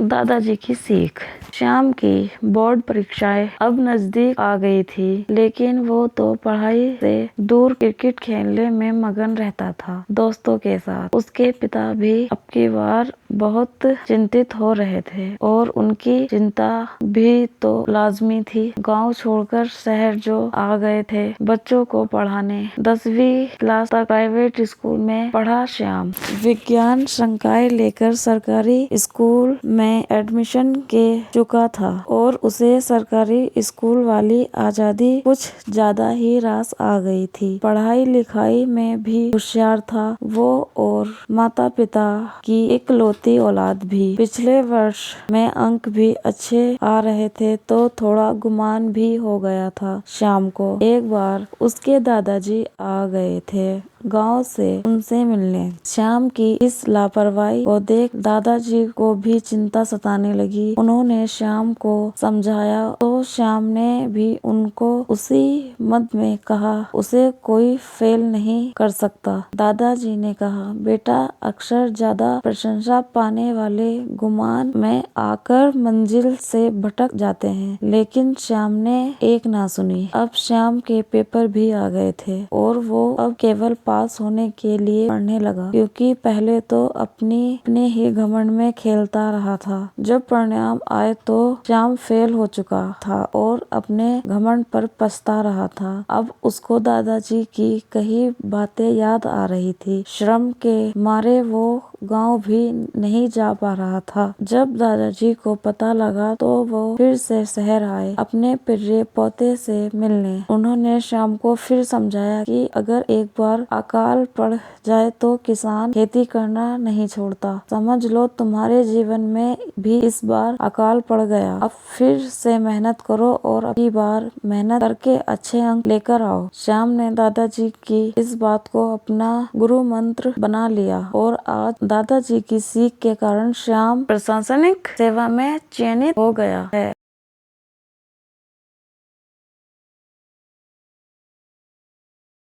दादाजी की सीख। श्याम की बोर्ड परीक्षाएं अब नजदीक आ गई थी, लेकिन वो तो पढ़ाई से दूर क्रिकेट खेलने में मगन रहता था दोस्तों के साथ। उसके पिता भी अब की बार बहुत चिंतित हो रहे थे और उनकी चिंता भी तो लाजमी थी। गांव छोड़कर शहर जो आ गए थे बच्चों को पढ़ाने। 10वीं क्लास तक प्राइवेट स्कूल में पढ़ा श्याम। विज्ञान संकाय लेकर सरकारी स्कूल में एडमिशन के चुका था और उसे सरकारी स्कूल वाली आजादी कुछ ज्यादा ही रास आ गई थी। पढ़ाई लिखाई में भी होशियार था वो और माता पिता की इकलौती औलाद भी। पिछले वर्ष में अंक भी अच्छे आ रहे थे तो थोड़ा गुमान भी हो गया था श्याम को। एक बार उसके दादाजी आ गए थे गांव से उनसे मिलने। श्याम की इस लापरवाही को देख दादाजी को भी चिंता सताने लगी। उन्होंने श्याम को समझाया तो श्याम ने भी उनको उसी मत में कहा, उसे कोई फेल नहीं कर सकता। दादाजी ने कहा, बेटा अक्सर ज्यादा प्रशंसा पाने वाले गुमान में आकर मंजिल से भटक जाते हैं। लेकिन श्याम ने एक ना सुनी। अब श्याम के पेपर भी आ गए थे और वो अब केवल पास होने के लिए पढ़ने लगा, क्योंकि पहले तो अपने ही घमंड में खेलता रहा था। जब परिणाम आए तो श्याम फेल हो चुका था और अपने घमंड पर पछता रहा था। अब उसको दादाजी की कही बातें याद आ रही थी। शर्म के मारे वो गांव भी नहीं जा पा रहा था। जब दादाजी को पता लगा तो वो फिर से शहर आए अपने पिर्रे पोते से मिलने। उन्होंने श्याम को फिर समझाया कि अगर एक बार अकाल पड़ जाए तो किसान खेती करना नहीं छोड़ता। समझ लो तुम्हारे जीवन में भी इस बार अकाल पड़ गया। अब फिर से मेहनत करो और अगली बार मेहनत करके अच्छे अंक लेकर आओ। श्याम ने दादाजी की इस बात को अपना गुरु मंत्र बना लिया और आज दादाजी की सीख के कारण श्याम प्रशासनिक सेवा में चयनित हो गया है।